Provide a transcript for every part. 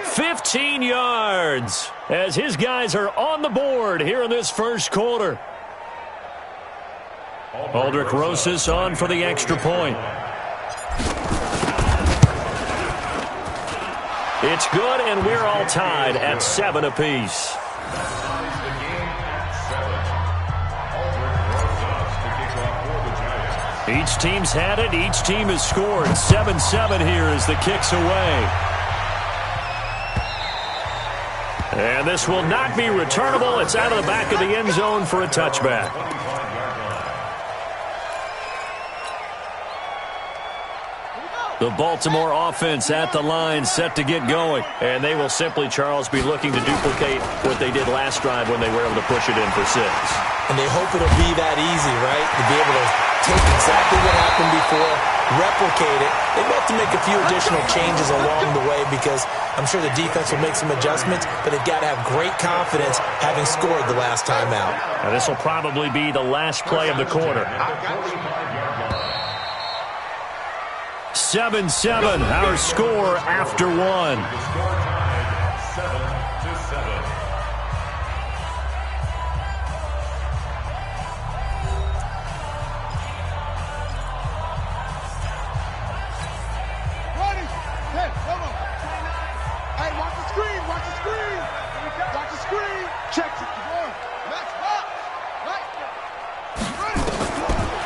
15 yards as his guys are on the board here in this first quarter. Aldrich Rosas on for the extra point. It's good, and we're all tied at 7 apiece. Each team's had it. Each team has scored. 7-7 here as the kick's away. And this will not be returnable. It's out of the back of the end zone for a touchback. The Baltimore offense at the line, set to get going. And they will simply, Charles, be looking to duplicate what they did last drive when they were able to push it in for 6. And they hope it'll be that easy, right? To be able to take exactly what happened before, replicate it. They may have to make a few additional changes along the way because I'm sure the defense will make some adjustments, but they've got to have great confidence having scored the last time out. Now this will probably be the last play of the quarter. 7-7, our score after 1.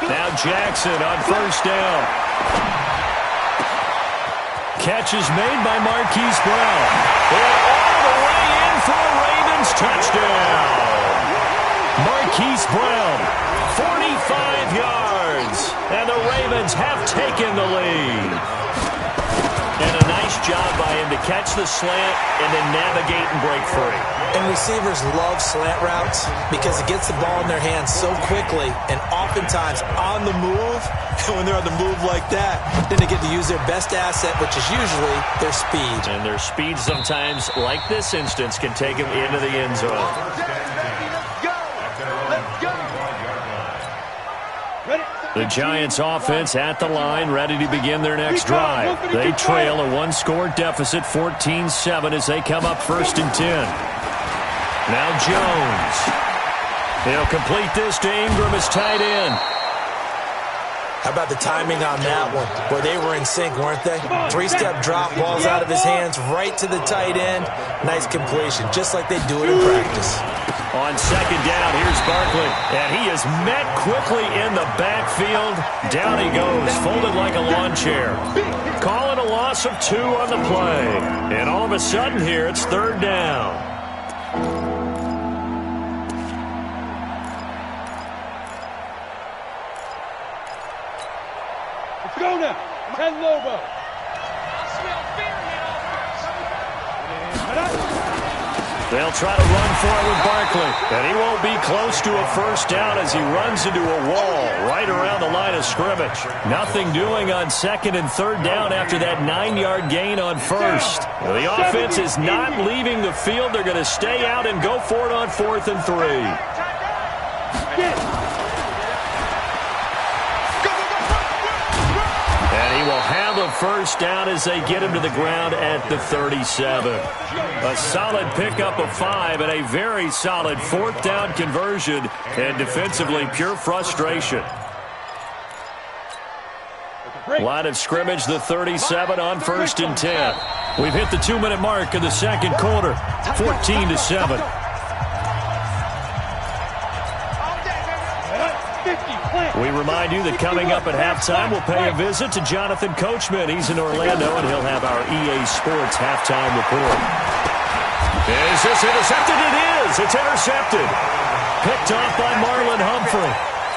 Now Jackson on first down. Catch is made by Marquise Brown. And all the way in for a Ravens touchdown. Marquise Brown, 45 yards. And the Ravens have taken the lead. And a nice job by him to catch the slant and then navigate and break free. And receivers love slant routes because it gets the ball in their hands so quickly and oftentimes on the move. And when they're on the move like that, then they get to use their best asset, which is usually their speed. And their speed sometimes, like this instance, can take them into the end zone. The Giants offense at the line, ready to begin their next drive. They trail a one-score deficit, 14-7, as they come up 1st and 10. Now Jones. He'll complete this to Ingram as tight end. How about the timing on that one? Where they were in sync, weren't they? 3-step drop, balls out of his hands, right to the tight end. Nice completion, just like they do it in practice. On 2nd down, here's Barkley. And he is met quickly in the backfield. Down he goes, folded like a lawn chair. Calling a loss of 2 on the play. And all of a sudden here, it's 3rd down. Let's go now. 10 Lobo. They'll try to run for it with Barkley. And he won't be close to a 1st down as he runs into a wall right around the line of scrimmage. Nothing doing on 2nd and 3rd down after that 9-yard gain on 1st. The offense is not leaving the field. They're going to stay out and go for it on 4th and 3. And he will have a 1st down as they get him to the ground at the 37. A solid pickup of 5 and a very solid 4th down conversion, and defensively pure frustration. Line of scrimmage, the 37 on 1st and 10. We've hit the 2-minute mark in the 2nd quarter, 14-7. We remind you that coming up at halftime, we'll pay a visit to Jonathan Coachman. He's in Orlando, and he'll have our EA Sports halftime report. Is this intercepted? It is. It's intercepted. Picked off by Marlon Humphrey.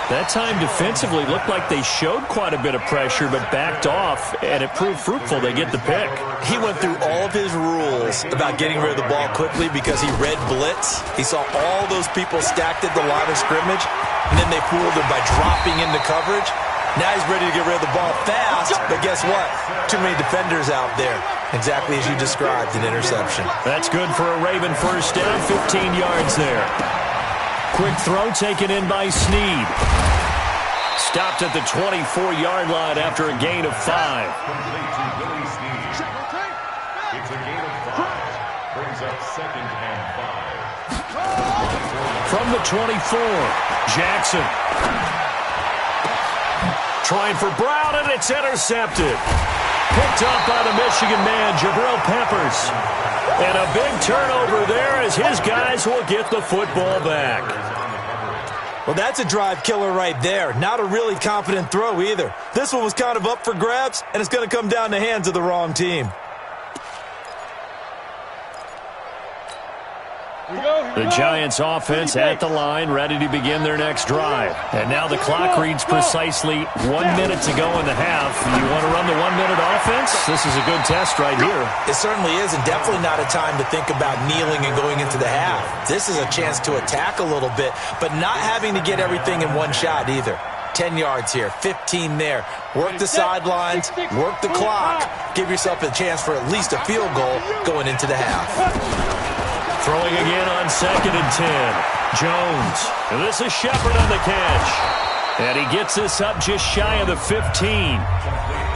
That time defensively looked like they showed quite a bit of pressure, but backed off, and it proved fruitful. They get the pick. He went through all of his rules about getting rid of the ball quickly because he read blitz. He saw all those people stacked at the line of scrimmage, and then they fooled him by dropping into coverage. Now he's ready to get rid of the ball fast, but guess what? Too many defenders out there. Exactly as you described, an interception. That's good for a Raven 1st down, 15 yards there. Quick throw taken in by Snead. Stopped at the 24-yard line after a gain of 5. It's a gain of brings up 2nd and 5. From the 24, Jackson. Trying for Brown, and it's intercepted. Picked up by the Michigan man, Jabril Peppers. And a big turnover there as his guys will get the football back. Well, that's a drive killer right there. Not a really confident throw either. This one was kind of up for grabs, and it's going to come down the hands of the wrong team. The Giants offense at the line, ready to begin their next drive. And now the clock reads precisely 1 minute to go in the half. You want to run the 1 minute offense? This is a good test right here. It certainly is, and definitely not a time to think about kneeling and going into the half. This is a chance to attack a little bit, but not having to get everything in one shot either. 10 yards here, 15 there. Work the sidelines, work the clock. Give yourself a chance for at least a field goal going into the half. Throwing again on 2nd and 10. Jones. And this is Shepard on the catch. And he gets this up just shy of the 15.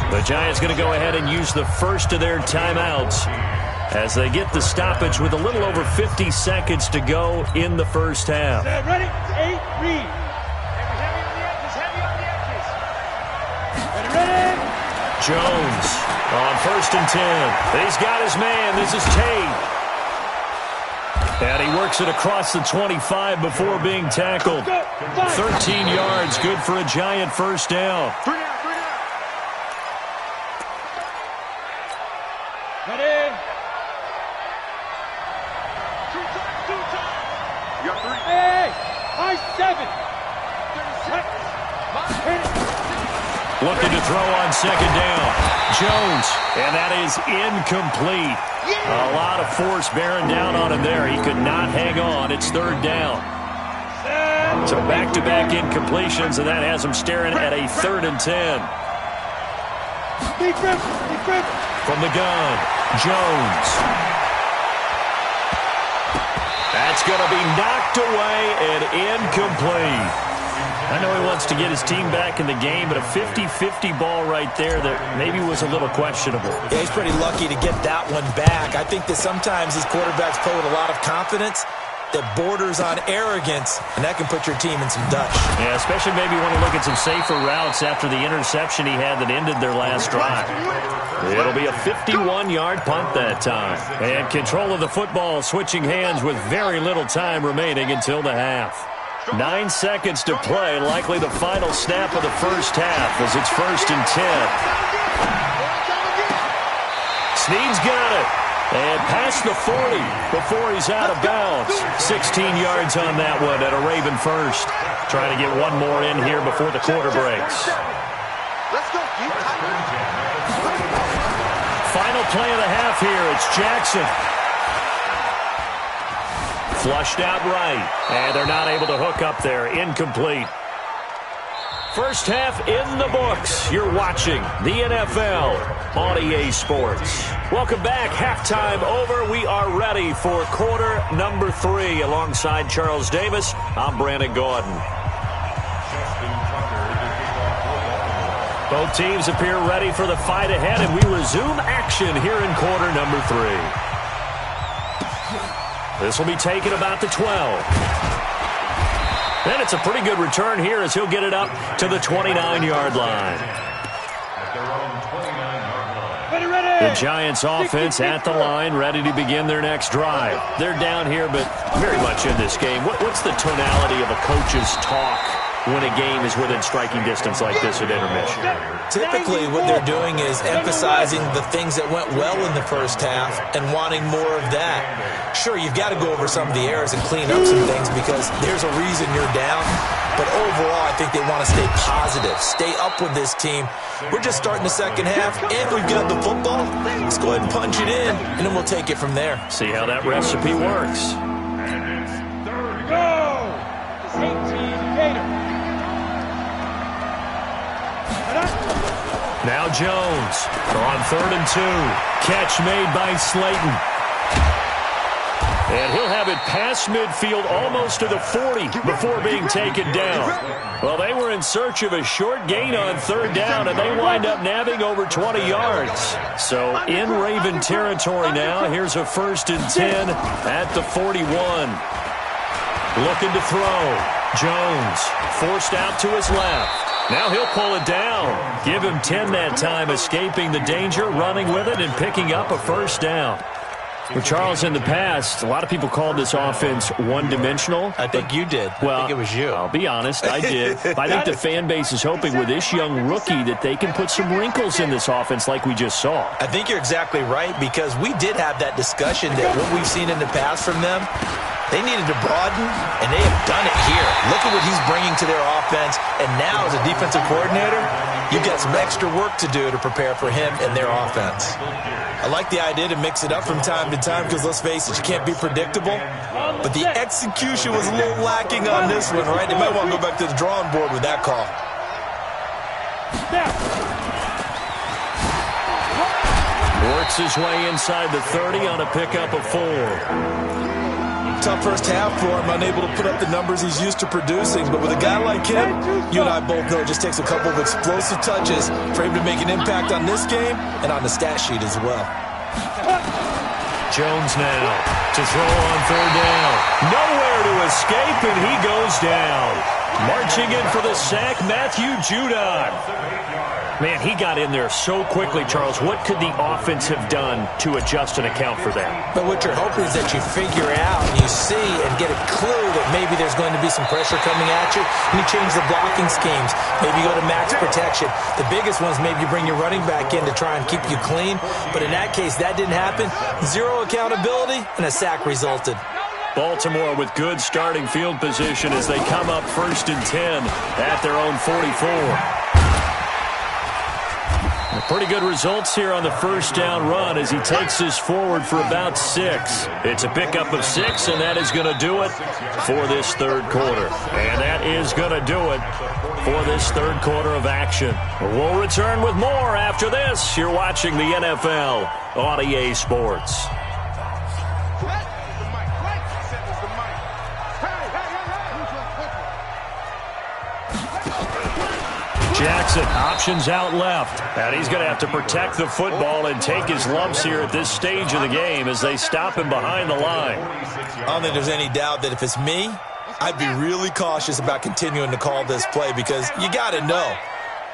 The Giants going to go ahead and use the first of their timeouts as they get the stoppage with a little over 50 seconds to go in the first half. Ready? 8, read. Ready? Jones on 1st and 10. He's got his man. This is Tate. And he works it across the 25 before being tackled. 13 yards, good for a Giant first down. Ready? Hey, high 7. Looking to throw on 2nd down. Jones, and that is incomplete. A lot of force bearing down on him there. He could not hang on. It's 3rd down. So back-to-back incompletions, and that has him staring at a 3rd and 10. From the gun, Jones. That's going to be knocked away and incomplete. I know he wants to get his team back in the game, but a 50-50 ball right there that maybe was a little questionable. Yeah, he's pretty lucky to get that one back. I think that sometimes these quarterbacks play with a lot of confidence that borders on arrogance, and that can put your team in some dutch. Yeah, especially maybe want to look at some safer routes after the interception he had that ended their last drive. It'll be a 51-yard punt that time. And control of the football switching hands with very little time remaining until the half. 9 seconds to play, likely the final snap of the first half as it's 1st and 10. Snead's got it. And past the 40 before he's out of bounds. 16 yards on that one at a Raven first. Trying to get one more in here before the quarter breaks. Final play of the half here. It's Jackson. Flushed out right, and they're not able to hook up there. Incomplete. First half in the books. You're watching the NFL on EA Sports. Welcome back. Halftime over. We are ready for quarter number 3. Alongside Charles Davis, I'm Brandon Gordon. Both teams appear ready for the fight ahead, and we resume action here in quarter number 3. This will be taken about the 12. And it's a pretty good return here as he'll get it up to the 29-yard line. The Giants offense at the line, ready to begin their next drive. They're down here, but very much in this game. What's the tonality of a coach's talk when a game is within striking distance like this at intermission? Typically, what they're doing is emphasizing the things that went well in the first half and wanting more of that. Sure, you've got to go over some of the errors and clean up some things because there's a reason you're down. But overall, I think they want to stay positive, stay up with this team. We're just starting the second half, and we've got the football. Let's go ahead and punch it in, and then we'll take it from there. See how that recipe works. Go! It's 18 Gator. Now Jones on 3rd and 2. Catch made by Slayton. And he'll have it past midfield almost to the 40 before being taken down. Well, they were in search of a short gain on third down, and they wind up nabbing over 20 yards. So in Raven territory now, here's a 1st and 10 at the 41. Looking to throw. Jones forced out to his left. Now he'll pull it down. Give him 10 that time, escaping the danger, running with it, and picking up a 1st down. Well, Charles, in the past, a lot of people called this offense one-dimensional. I think you did. Well, I think it was you. I'll be honest, I did. I think the fan base is hoping with this young rookie that they can put some wrinkles in this offense like we just saw. I think you're exactly right, because we did have that discussion that what we've seen in the past from them, they needed to broaden, and they have done it here. Look at what he's bringing to their offense, and now as a defensive coordinator, you've got some extra work to do to prepare for him and their offense. I like the idea to mix it up from time to time because, let's face it, you can't be predictable. But the execution was a little lacking on this one, right? They might want to go back to the drawing board with that call. Works his way inside the 30 on a pickup of 4. Tough first half for him, unable to put up the numbers he's used to producing. But with a guy like him, you and I both know it just takes a couple of explosive touches for him to make an impact on this game and on the stat sheet as well. Jones now to throw on 3rd down. Nowhere to escape, and he goes down. Marching in for the sack, Matthew Judon. Man, he got in there so quickly, Charles. What could the offense have done to adjust and account for that? But what you're hoping is that you figure out and you see and get a clue that maybe there's going to be some pressure coming at you, and you change the blocking schemes. Maybe you go to max protection. The biggest ones, maybe you bring your running back in to try and keep you clean. But in that case, that didn't happen. Zero accountability, and a sack resulted. Baltimore with good starting field position as they come up 1st and 10 at their own 44. Pretty good results here on the 1st down run as he takes this forward for about 6. It's a pickup of 6, and that is going to do it for this 3rd quarter. And that is going to do it for this 3rd quarter of action. We'll return with more after this. You're watching the NFL on EA Sports. Jackson options out left, and he's going to have to protect the football and take his lumps here at this stage of the game as they stop him behind the line. I don't think there's any doubt that if it's me, I'd be really cautious about continuing to call this play because you got to know,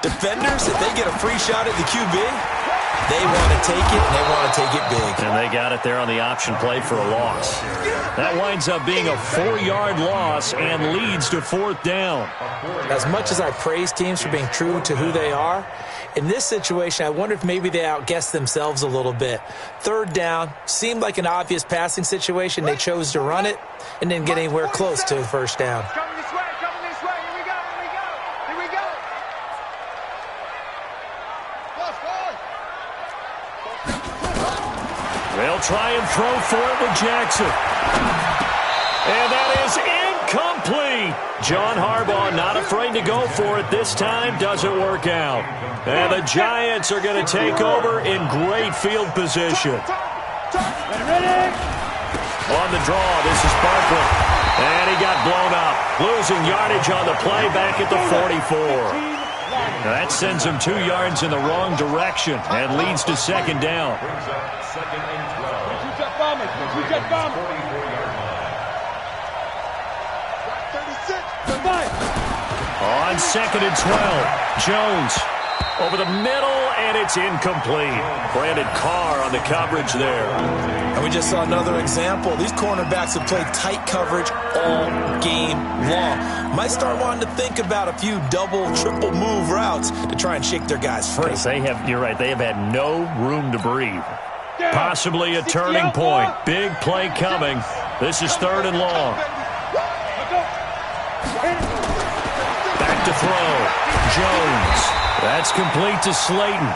defenders, if they get a free shot at the QB, they want to take it, and they want to take it big. And they got it there on the option play for a loss. That winds up being a 4-yard loss and leads to 4th down. As much as I praise teams for being true to who they are, in this situation, I wonder if maybe they outguessed themselves a little bit. 3rd down seemed like an obvious passing situation. They chose to run it and didn't get anywhere close to a 1st down. Coming this way, here we go, here we go. They'll try and throw for it with Jackson. And that is incomplete. John Harbaugh not afraid to go for it this time. Doesn't work out. And the Giants are going to take over in great field position. Ready? On the draw, this is Barkley. And he got blown up. Losing yardage on the play back at the 44. Now that sends him 2 yards in the wrong direction and leads to 2nd down. On 2nd and 12, Jones over the middle, and it's incomplete. Brandon Carr on the coverage there. And we just saw another example. These cornerbacks have played tight coverage all game long. Might start wanting to think about a few double, triple move routes to try and shake their guys free. They have, you're right, they have had no room to breathe. Possibly a turning point. Big play coming. This is 3rd and long. Back to throw. Jones. That's complete to Slayton.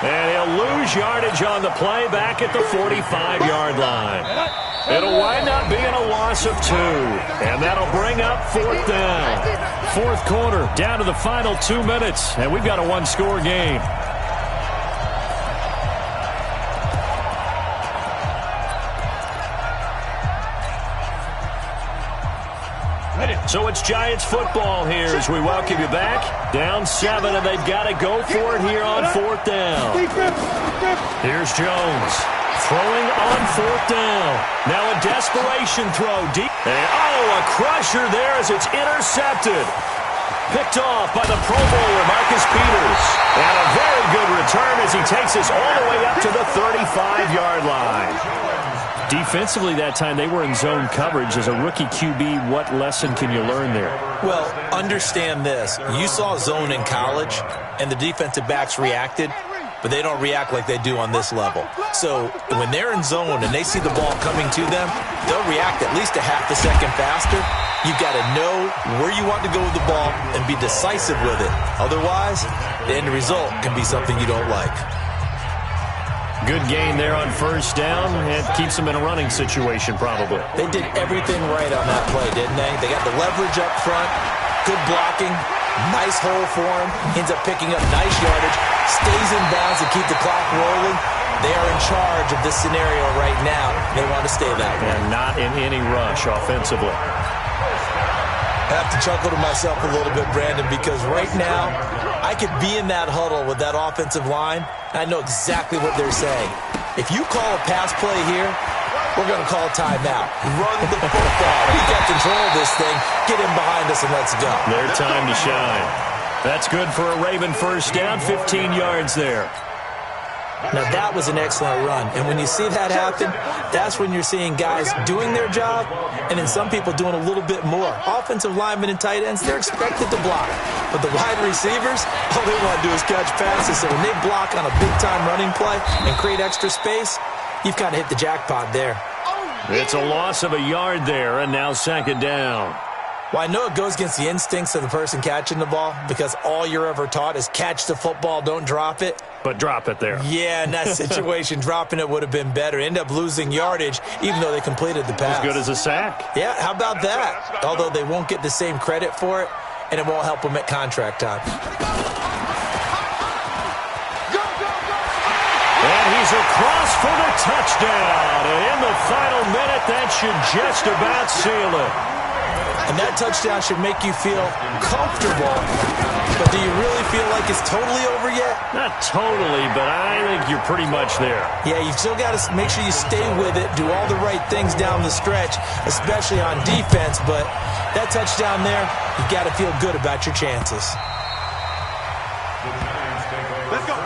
And he'll lose yardage on the play back at the 45-yard line. It'll wind up being a loss of 2. And that'll bring up 4th down. 4th quarter, down to the final 2 minutes. And we've got a 1-score game. So it's Giants football here as we welcome you back. Down 7, and they've got to go for it here on 4th down. Here's Jones throwing on 4th down. Now a desperation throw deep. And, a crusher there as it's intercepted. Picked off by the Pro Bowler, Marcus Peters. And a very good return as he takes us all the way up to the 35-yard line. Defensively that time, they were in zone coverage. As a rookie QB, what lesson can you learn there? Well, understand this. You saw zone in college, and the defensive backs reacted, but they don't react like they do on this level. So when they're in zone and they see the ball coming to them, they'll react at least a half a second faster. You've got to know where you want to go with the ball and be decisive with it. Otherwise, the end result can be something you don't like. Good gain there on 1st down. It keeps them in a running situation, probably. They did everything right on that play, didn't they? They got the leverage up front, good blocking, nice hole for him, ends up picking up nice yardage, stays in bounds to keep the clock rolling. They are in charge of this scenario right now. They want to stay that way. And not in any rush offensively. I have to chuckle to myself a little bit, Brandon, because right now I could be in that huddle with that offensive line, and I know exactly what they're saying. If you call a pass play here, we're going to call a timeout. Run the football. We got control of this thing. Get in behind us and let's go. Their time to shine. That's good for a Raven 1st down, 15 yards there. Now, that was an excellent run. And when you see that happen, that's when you're seeing guys doing their job and then some people doing a little bit more. Offensive linemen and tight ends, they're expected to block. But the wide receivers, all they want to do is catch passes. So when they block on a big-time running play and create extra space, you've kind of hit the jackpot there. It's a loss of a yard there, and now 2nd down. Well, I know it goes against the instincts of the person catching the ball because all you're ever taught is catch the football, don't drop it. But drop it there. Yeah, in that situation, dropping it would have been better. End up losing yardage, even though they completed the pass. As good as a sack. Yeah, how about that? Although they won't get the same credit for it, and it won't help them at contract time. And he's across for the touchdown. And in the final minute, that should just about seal it. And that touchdown should make you feel comfortable. But do you really feel like it's totally over yet? Not totally, but I think you're pretty much there. Yeah, you've still got to make sure you stay with it, do all the right things down the stretch, especially on defense. But that touchdown there, you got to feel good about your chances. Let's go.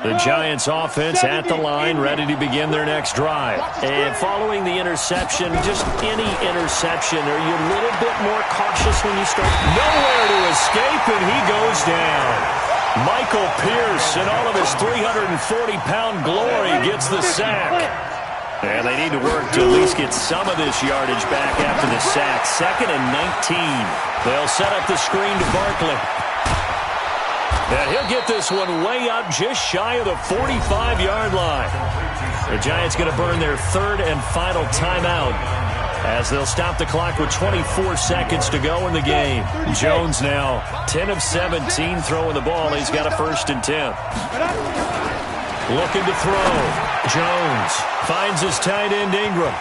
The Giants offense at the line, ready to begin their next drive. And following the interception, just any interception, are you a little bit more cautious when you start? Nowhere to escape, and he goes down. Michael Pierce, in all of his 340-pound glory, gets the sack. And they need to work to at least get some of this yardage back after the sack. 2nd and 19. They'll set up the screen to Barkley. And he'll get this one way up just shy of the 45-yard line. The Giants going to burn their 3rd and final timeout as they'll stop the clock with 24 seconds to go in the game. Jones now 10 of 17 throwing the ball. He's got a 1st and 10. Looking to throw. Jones finds his tight end Ingram.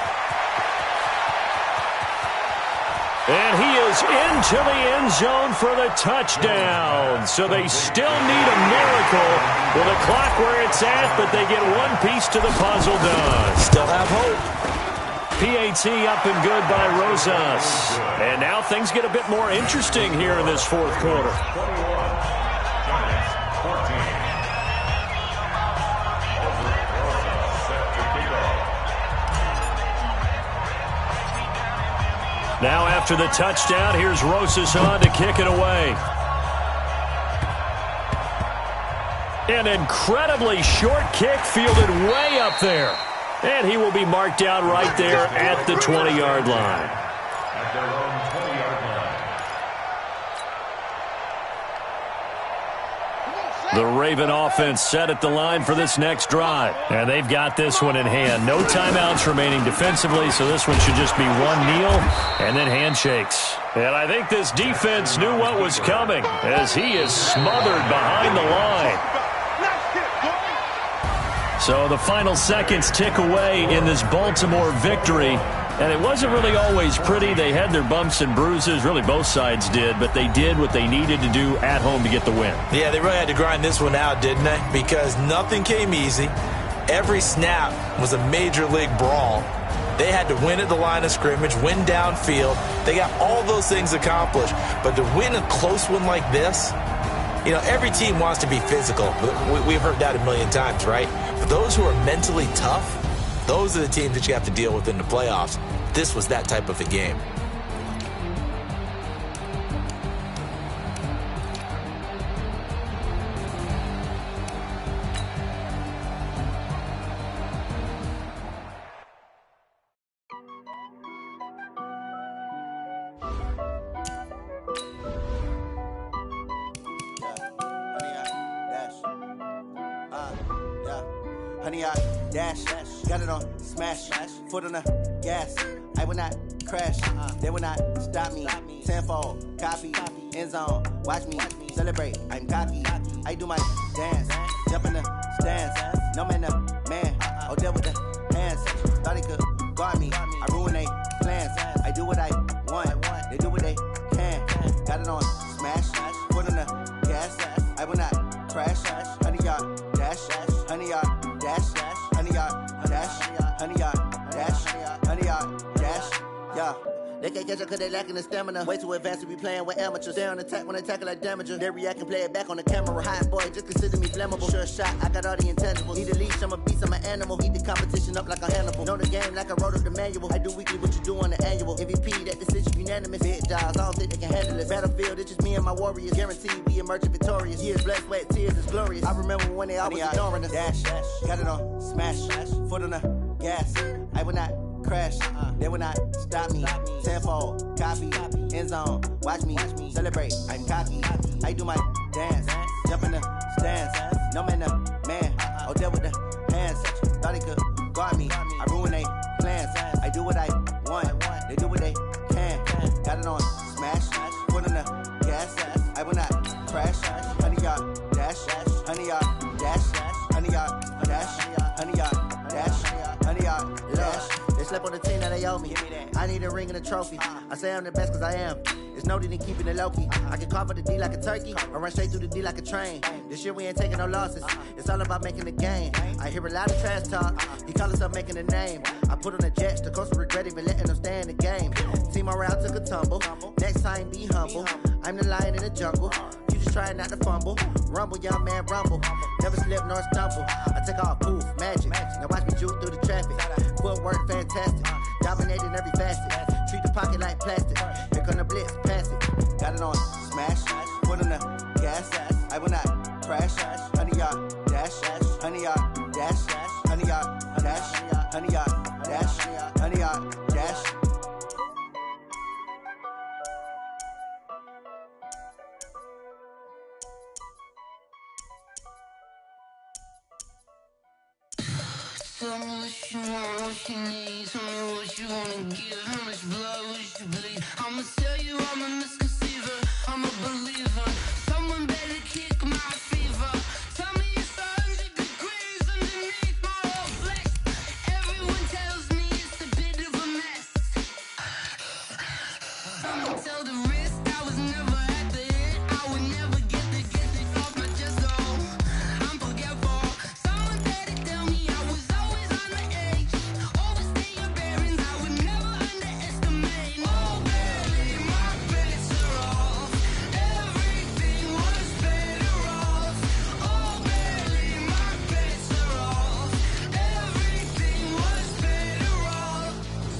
And he is into the end zone for the touchdown. So they still need a miracle with a clock where it's at, but they get one piece to the puzzle done. Still have hope. PAT up and good by Rosas. And now things get a bit more interesting here in this 4th quarter. Now after the touchdown, here's Rosas on to kick it away. An incredibly short kick fielded way up there. And he will be marked out right there at the 20-yard line. The Raven offense set at the line for this next drive. And they've got this one in hand. No timeouts remaining defensively, so this one should just be one kneel and then handshakes. And I think this defense knew what was coming as he is smothered behind the line. So the final seconds tick away in this Baltimore victory. And it wasn't really always pretty. They had their bumps and bruises. Really, both sides did. But they did what they needed to do at home to get the win. Yeah, they really had to grind this one out, didn't they? Because nothing came easy. Every snap was a major league brawl. They had to win at the line of scrimmage, win downfield. They got all those things accomplished. But to win a close one like this, you know, every team wants to be physical. We've heard that a million times, right? But those who are mentally tough, those are the teams that you have to deal with in the playoffs. This was that type of a game. Honey, I dash, got it on smash, foot on the gas. I will not crash, they will not stop me. Tenfold, copy, end zone, watch me celebrate. I'm cocky, I do my dance, jump in the stands. No man, man, oh deal with the hands. Thought he could guard me, I ruin they plans. I do what I want, they do what they can. Got it on smash, foot on the gas. I will not crash, honey, y'all dash, honey, y'all dash, honey, y'all dash, honey, y'all dash, honey, y'all dash, yeah. They can't catch up cause they lacking the stamina. Way too advanced to be playing with amateurs. Stay on attack when they tackle like damager. They react and play it back on the camera. Hot boy, just consider me flammable. Sure shot, I got all the intangibles. Need a leash, I'm a beast, I'm an animal. Eat the competition up like a Hannibal. Know the game like I wrote up the manual. I do weekly what you do on the annual. MVP, that decision unanimous. Big jobs, I don't think they can handle it. Battlefield, it's just me and my warriors. Guaranteed we emerging victorious. Years, blood, sweat, tears, it's glorious. I remember when they always ignoring us. Dash, got it on smash, foot on the gas. I will not crash, they will not stop me. Tenfold, copy, end zone, watch me celebrate. I'm cocky, I do my dance, jump in the stands. No man, man, oh deal with the hands. Thought he could guard me, I ruin they plans. I do what I want, they do what they can. Got it on smash, foot on the gas. I will not crash, honey, y'all dash, honey, y'all dash, honey, y'all dash, honey, y'all dash, honey, y'all dash. They slept on the team that they owe me. I need a ring and a trophy. I say I'm the best cause I am. It's no need in keeping it low-key. I can carve up the D like a turkey or run straight through the D like a train. This year we ain't taking no losses. It's all about making the game. I hear a lot of trash talk. He call himself making a name. I put on the Jets. The coach will regret even letting them stay in the game. Team morale took a tumble. Next time be humble. I'm the lion in the jungle. You just trying not to fumble. Rumble, young man, rumble. Never slip nor stumble. I take off, poof, magic. Now watch me juke through the traffic. Footwork fantastic. Dominating every facet. Treat the pocket like plastic. Here come the blitz, pass it. Got it on smash. Foot on the gas. I will not crash. Honey, y'all dash. Honey, y'all dash. Honey, y'all dash. Honey, y'all dash. Honey, y'all dash. Tell me what you want, what you need. Tell me what you wanna give. How much blood would you bleed? I'ma tell you I'm a misconceiver. I'm a believer. Someone better kick my fever. Tell me it's 100 degrees underneath my whole flesh. Everyone tells me it's a bit of a mess. I'ma tell the risk I was never at the hit. I would never get it off my chest. So I'm forgetful. Someone better tell me I was always on the edge. Overstay your bearings, I would never underestimate. Oh baby, my bets are off. Everything was better off. Oh baby, my bets are off. Everything was better off.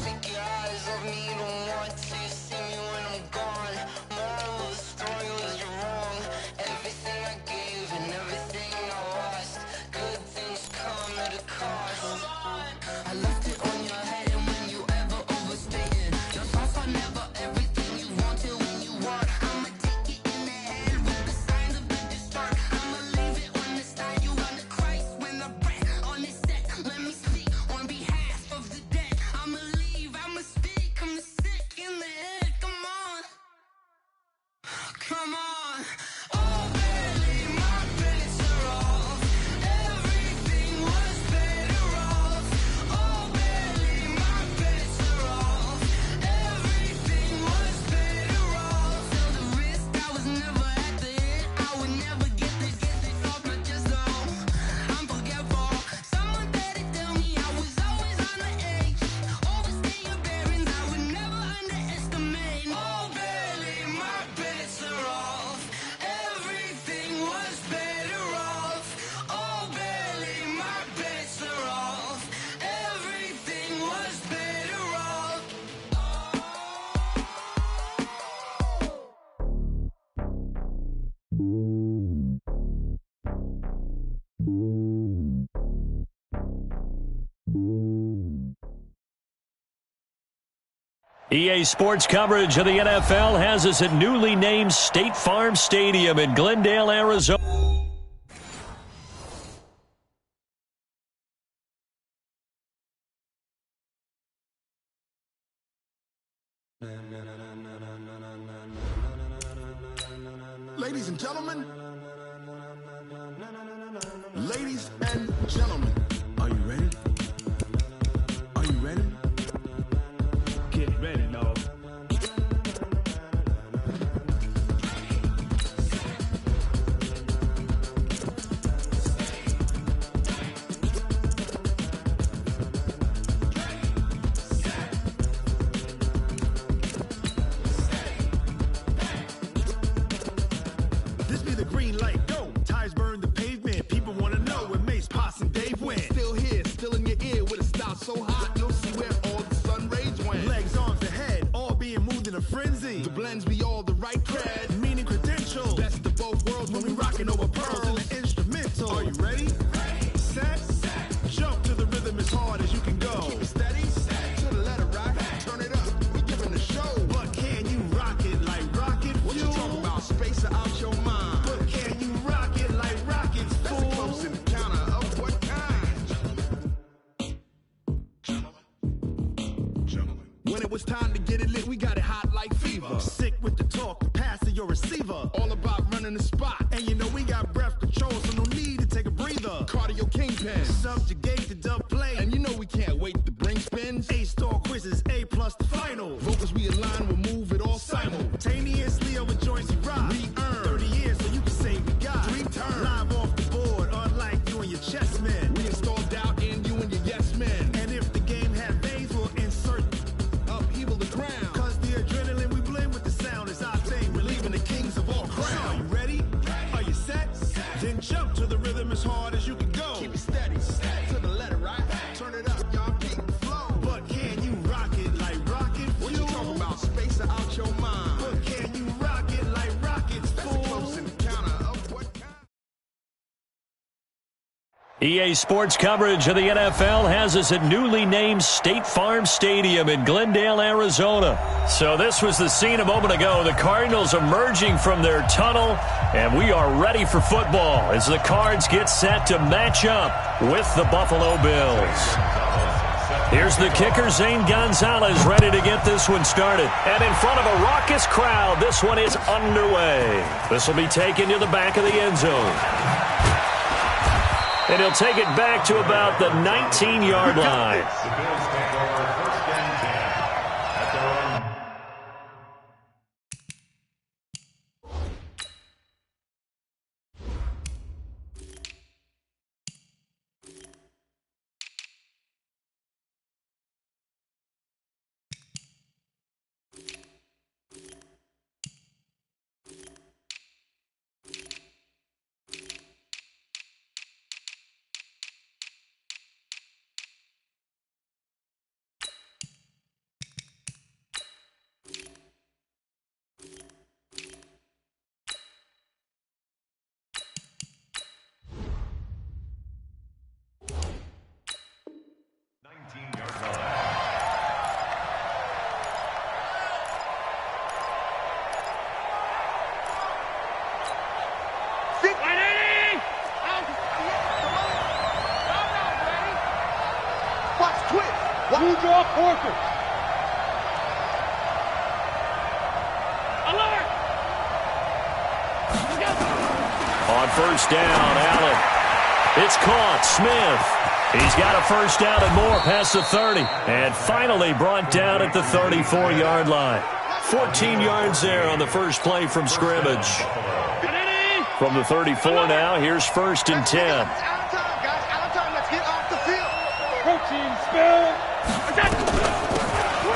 Take your eyes off me, you don't want to see me when I'm gone. Moral of the story was you're wrong. Everything I gave and everything I lost. Good things come at a cost. I left it on your head, and when you ever overstated, your thoughts are never everything you wanted when you want. I'ma take it in the head with the signs of the distort. I'ma leave it on the side. You on the Christ when I breath on this set. Let me speak on behalf of the dead. I'ma leave, I'ma speak. I'm sick in the head. Come on, come on. Oh baby, my bets are off. Everything was better. EA Sports coverage of the NFL has us at newly named State Farm Stadium in Glendale, Arizona. Ladies and gentlemen, are you ready? Are you ready? Get ready, dog. This be the green light, go. Tires burn the pavement. People want to know where Mace, Potts, and Dave went. Still here, still in your ear with a style so hot, you'll see where all the sun rays went. Legs, arms, and head, all being moved in a frenzy. The blends be all the right cred, meaning credentials. Best of both worlds when we rocking over pearls in the instrumental. Are you ready? Set. Jump to the rhythm as hard as you can go. Keep it steady, to the letter right. Turn it up, we giving the show. But can you rock it like rocket fuel? What you talking about? Space out your mind. But can you rock it like rockets, fool? That's a close encounter of what kind? Gentlemen. When it was time to get it lit, we got it hot like fever. Sick with the talk, the pass to your receiver. All about running the spot. And you know we got breath control, so no need to take a breather. Cardio kingpin, subjugate the dub play. And you know we can't wait to bring spins. A-star quizzes, A+ the final. Vocals we align, we'll move it all simultaneously over joints we rock. We earn 30 years, so you can say we got 3 turns. Live off the board, unlike you and your chess men. We install doubt in you and your yes men. And if the game had veins, we'll insert upheaval the ground. Cause the adrenaline we blend with the sound is our thing. We're leaving the kings of all crowns. So are you ready? Are you set? Then jump to the rhythm as hard as you can go. Keep it steady, to the letter right. Turn it up, y'all keep the flow. But can you rock it like rocket fuel? What you talking about? Space out your mind. But can you rock it like rockets, fool? That's a close encounter of what kind? EA Sports coverage of the NFL has us at newly named State Farm Stadium in Glendale, Arizona. So this was the scene a moment ago. The Cardinals emerging from their tunnel, and we are ready for football as the Cards get set to match up with the Buffalo Bills. Here's the kicker, Zane Gonzalez, ready to get this one started. And in front of a raucous crowd, this one is underway. This will be taken to the back of the end zone. And he'll take it back to about the 19-yard line. Who draw Porter? Alert! On first down, Allen. It's caught. Smith. He's got a first down and more past the 30. And finally brought down at the 34-yard line. 14 yards there on the first play from scrimmage. From the 34 now, here's first and 10. Out of time, guys. Out of time. Let's get off the field. Protein spill.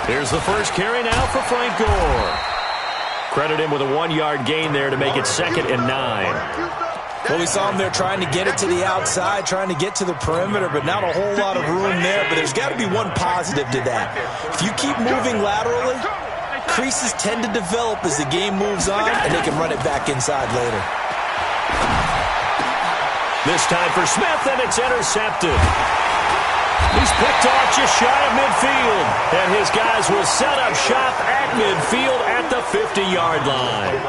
Here's the first carry now for Frank Gore. Credit him with a 1-yard gain there to make it 2nd and 9. Well, we saw him there trying to get it to the outside, trying to get to the perimeter, but not a whole lot of room there. But there's got to be one positive to that. If you keep moving laterally, creases tend to develop as the game moves on, and they can run it back inside later. This time for Smith, and it's intercepted. He's picked off just shy of midfield. And his guys will set up shop at midfield at the 50-yard line.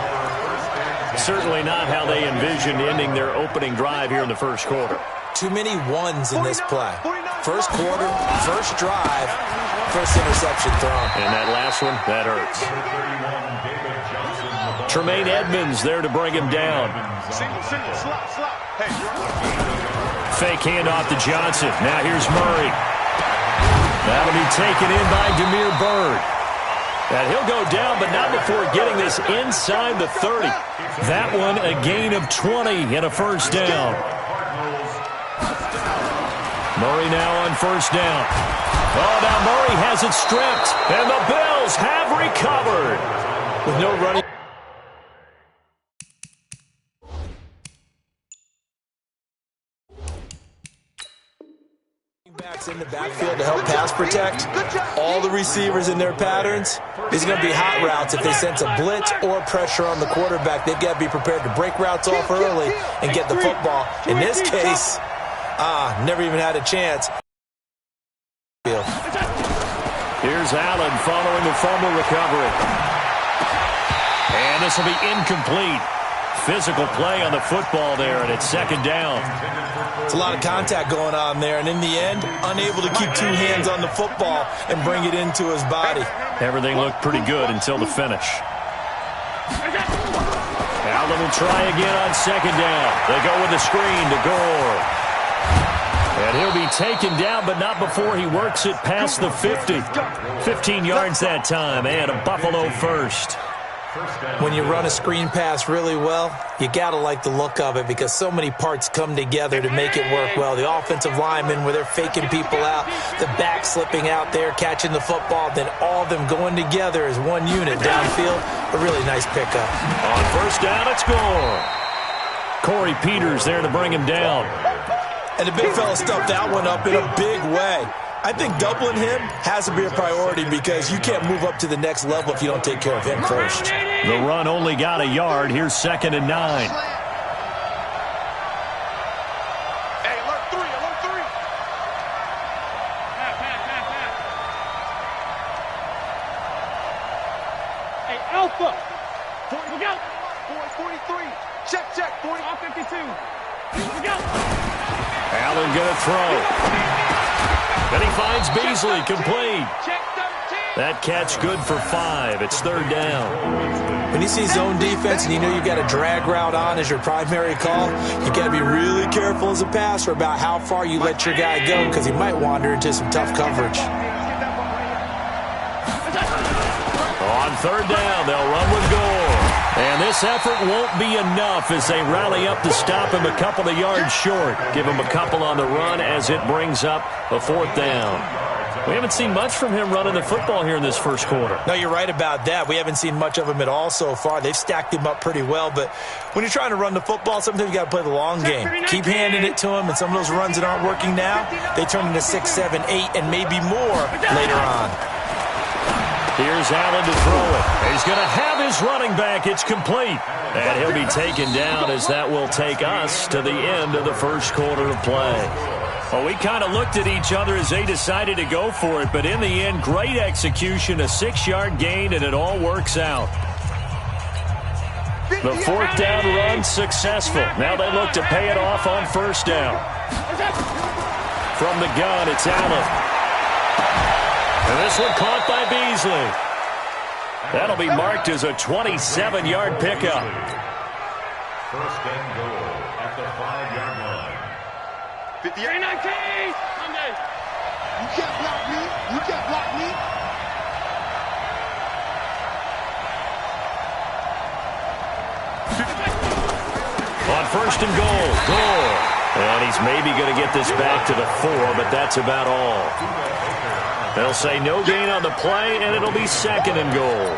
Certainly not how they envisioned ending their opening drive here in the first quarter. Too many ones in this play. First quarter, first drive, first interception thrown. And that last one, that hurts. Tremaine Edmonds there to bring him down. Single, slot. Hey. Fake handoff to Johnson. Now here's Murray. That'll be taken in by Demir Bird. And he'll go down, but not before getting this inside the 30. That one a gain of 20 and a first down. Murray now on first down. Oh, now Murray has it stripped, and the Bills have recovered. With no running backs in the backfield to help pass protect, all the receivers in their patterns, these are going to be hot routes. If they sense a blitz or pressure on the quarterback, they've got to be prepared to break routes off early and get the football. In this case, never even had a chance. Here's Allen following the fumble recovery. And this will be incomplete. Physical play on the football there, and it's second down. It's a lot of contact going on there, and in the end, unable to keep two hands on the football and bring it into his body. Everything looked pretty good until the finish. Allen will try again on second down. They go with the screen to Gore. And he'll be taken down, but not before he works it past the 50. 15 yards that time, and a Buffalo first. When you run a screen pass really well, you got to like the look of it because so many parts come together to make it work well. The offensive linemen, where they're faking people out, the back slipping out there, catching the football, then all of them going together as one unit downfield. A really nice pickup. On first down, it's Gore. Corey Peters there to bring him down. And the big fella stuffed that one up in a big way. I think doubling him has to be a priority because you can't move up to the next level if you don't take care of him first. The run only got a yard. Here's 2nd and 9. Hey, alert 3. Hey, Alpha. Look out. 43. Check. 40. 52. Look out. Allen going to throw. And he finds Beasley, complete. That catch good for 5. It's 3rd down. When you see zone defense and you know you've got a drag route on as your primary call, you got to be really careful as a passer about how far you let your guy go because he might wander into some tough coverage. On 3rd down, they'll run with Gore. And this effort won't be enough as they rally up to stop him a couple of yards short. Give him a couple on the run as it brings up a 4th down. We haven't seen much from him running the football here in this first quarter. No, you're right about that. We haven't seen much of him at all so far. They've stacked him up pretty well, but when you're trying to run the football, sometimes you got to play the long game. Keep handing it to him, and some of those runs that aren't working now, they turn into 6, 7, 8, and maybe more later on. Here's Allen to throw it. He's going to have his running back. It's complete. And he'll be taken down as that will take us to the end of the first quarter of play. Well, we kind of looked at each other as they decided to go for it, but in the end, great execution, a 6-yard gain, and it all works out. The 4th down run successful. Now they look to pay it off on first down. From the gun, it's Allen. And this one caught by Beasley. That'll be marked as a 27-yard pickup. First and goal at the 5-yard line. 58. You can't block me. On first and goal, Gore. And he's maybe going to get this back to the 4, but that's about all. They'll say no gain on the play, and it'll be 2nd and goal.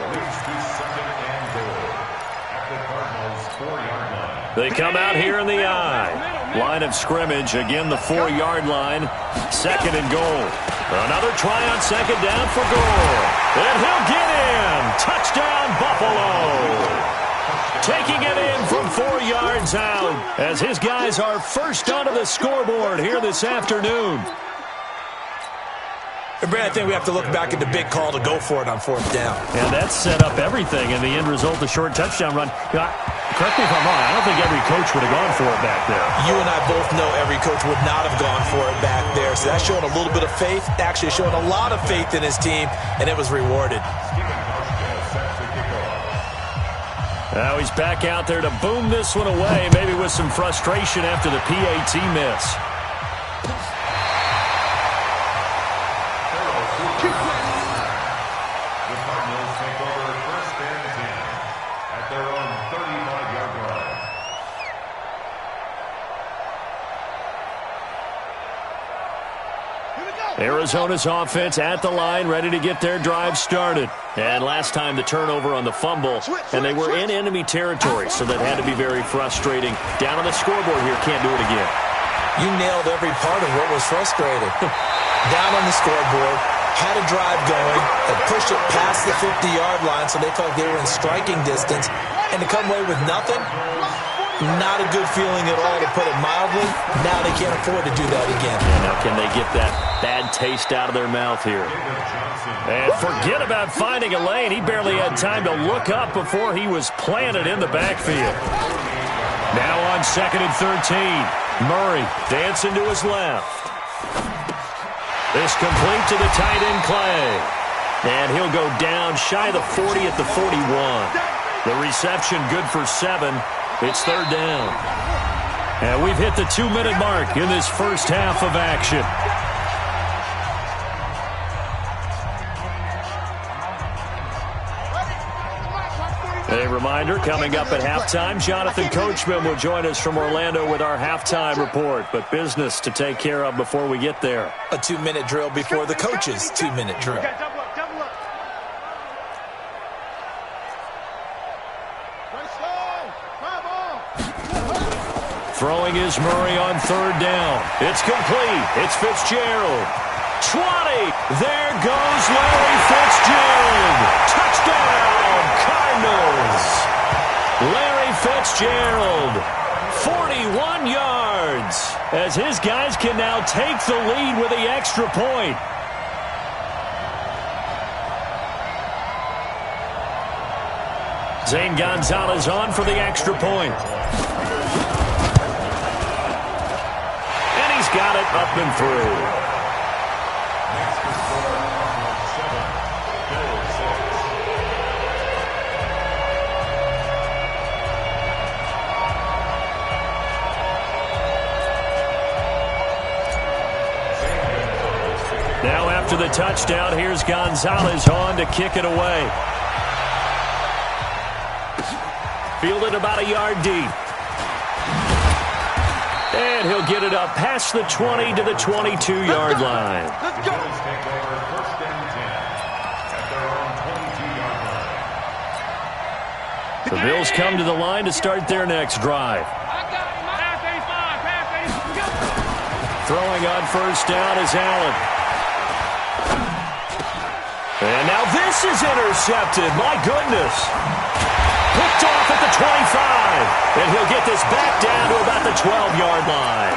They come out here in the I. Line of scrimmage, again the 4-yard line. 2nd and goal. Another try on second down for Gore. And he'll get in. Touchdown, Buffalo. Taking it in from 4 yards out as his guys are first onto the scoreboard here this afternoon. And Brad, I think we have to look back at the big call to go for it on 4th down. And that set up everything, and the end result, the short touchdown run. Correct me if I'm wrong, I don't think every coach would have gone for it back there. You and I both know every coach would not have gone for it back there. So that's showing a little bit of faith, actually showing a lot of faith in his team, and it was rewarded. Now he's back out there to boom this one away, maybe with some frustration after the PAT miss. Arizona's offense at the line, ready to get their drive started. And last time the turnover on the fumble, and they were in enemy territory, so that had to be very frustrating. Down on the scoreboard here, can't do it again. You nailed every part of what was frustrating. Down on the scoreboard, had a drive going, and pushed it past the 50-yard line so they felt like they were in striking distance, and to come away with nothing, not a good feeling at all, to put it mildly. Now they can't afford to do that again. Yeah, now can they get that bad taste out of their mouth here? And forget about finding a lane. He barely had time to look up before he was planted in the backfield. Now on 2nd and 13. Murray dancing to his left. This complete to the tight end, Clay. And he'll go down shy of the 40 at the 41. The reception good for 7. It's 3rd down. And we've hit the 2-minute mark in this first half of action. A reminder, coming up at halftime, Jonathan Coachman will join us from Orlando with our halftime report. But business to take care of before we get there. A 2-minute drill before the coach's 2-minute drill. Throwing is Murray on 3rd down. It's complete. It's Fitzgerald. 20. There goes Larry Fitzgerald. Touchdown, Cardinals. Larry Fitzgerald, 41 yards, as his guys can now take the lead with the extra point. Zane Gonzalez on for the extra point. Got it up and through. Now after the touchdown, here's Gonzalez on to kick it away. Fielded about a yard deep. And he'll get it up past the 20 to the 22-yard line. Let's go. The Bills come to the line to start their next drive. Throwing on 1st down is Allen. And now this is intercepted. My goodness. Picked off at the 25. And he'll get this back down to about the 12-yard line.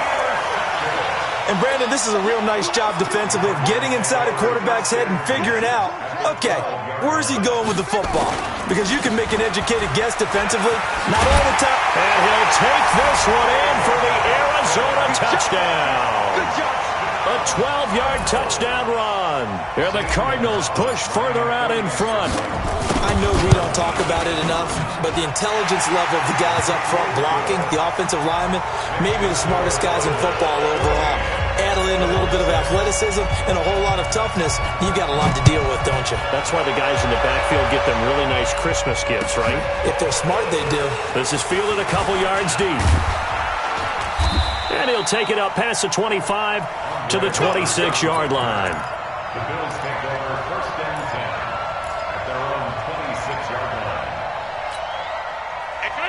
And Brandon, this is a real nice job defensively of getting inside a quarterback's head and figuring out, okay, where is he going with the football? Because you can make an educated guess defensively, not all the time. And he'll take this one in for the Arizona touchdown. Good job. A 12-yard touchdown run. And the Cardinals push further out in front. I know we don't talk about it enough, but the intelligence level of the guys up front blocking, the offensive linemen, maybe the smartest guys in football overall. Add in a little bit of athleticism and a whole lot of toughness, you got a lot to deal with, don't you? That's why the guys in the backfield get them really nice Christmas gifts, right? If they're smart, they do. This is fielded a couple yards deep. And he'll take it up past the 25 to the 26-yard line. The Bills take over 1st and 10 at their own 26-yard line.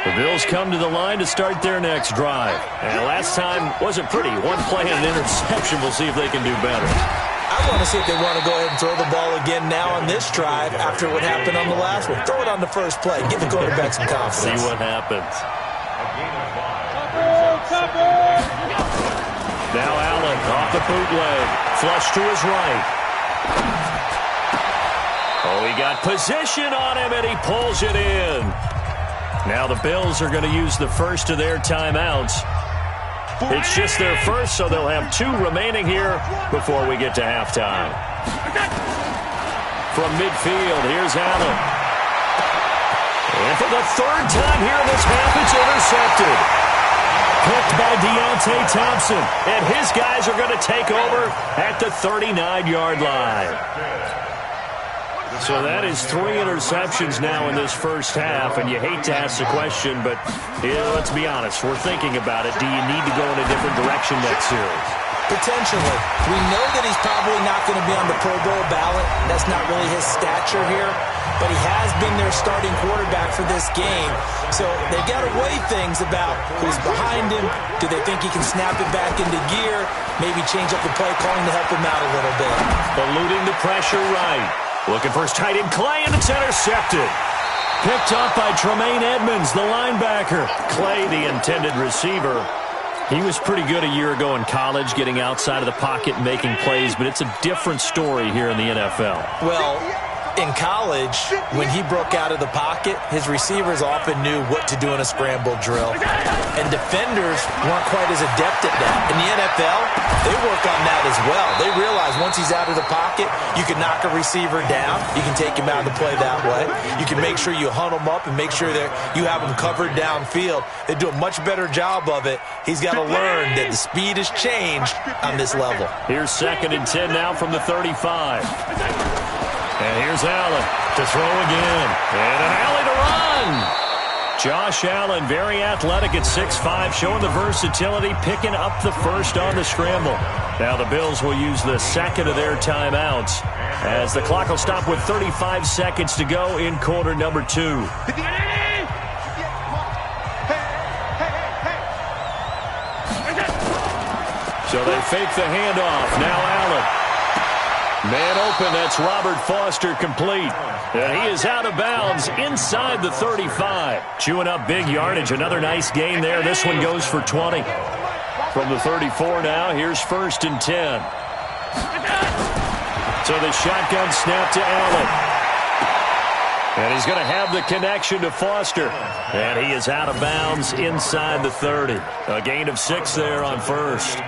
The Bills come to the line to start their next drive. And last time wasn't pretty. One play and an interception. We'll see if they can do better. I want to see if they want to go ahead and throw the ball again now on this drive after what happened on the last one. Throw it on the first play. Give the quarterback some confidence. See what happens. A gain of 5. Now Allen off the bootleg. Flush to his right. Oh, he got position on him, and he pulls it in. Now the Bills are going to use the first of their timeouts. It's just their first, so they'll have 2 remaining here before we get to halftime. From midfield, here's Allen. And for the 3rd time here in this half, it's intercepted. Picked by Deontay Thompson, and his guys are going to take over at the 39-yard line. So that is 3 interceptions now in this first half, and you hate to ask the question, but let's be honest, we're thinking about it. Do you need to go in a different direction next series? Potentially. We know that he's probably not going to be on the Pro Bowl ballot. That's not really his stature here, but he has been their starting quarterback for this game. So they've got to weigh things about who's behind him. Do they think he can snap it back into gear? Maybe change up the play calling to help him out a little bit. Eluding the pressure right. Looking for his tight end, Clay, and it's intercepted. Picked up by Tremaine Edmonds, the linebacker. Clay, the intended receiver. He was pretty good a year ago in college, getting outside of the pocket and making plays, but it's a different story here in the NFL. Well, in college, when he broke out of the pocket, his receivers often knew what to do in a scramble drill. And defenders weren't quite as adept at that. In the NFL, they work on that as well. They realize once he's out of the pocket, you can knock a receiver down. You can take him out of the play that way. You can make sure you hunt him up and make sure that you have him covered downfield. They do a much better job of it. He's got to learn that the speed has changed on this level. Here's 2nd and 10 now from the 35. And here's Allen to throw again. And an alley to run. Josh Allen, very athletic at 6'5", showing the versatility, picking up the first on the scramble. Now the Bills will use the 2nd of their timeouts as the clock will stop with 35 seconds to go in quarter number 2. So they fake the handoff. Now Allen. Man open, that's Robert Foster complete. And he is out of bounds inside the 35. Chewing up big yardage, another nice gain there. This one goes for 20. From the 34 now, here's 1st and 10. So the shotgun snap to Allen. And he's going to have the connection to Foster. And he is out of bounds inside the 30. A gain of 6 there on 1st.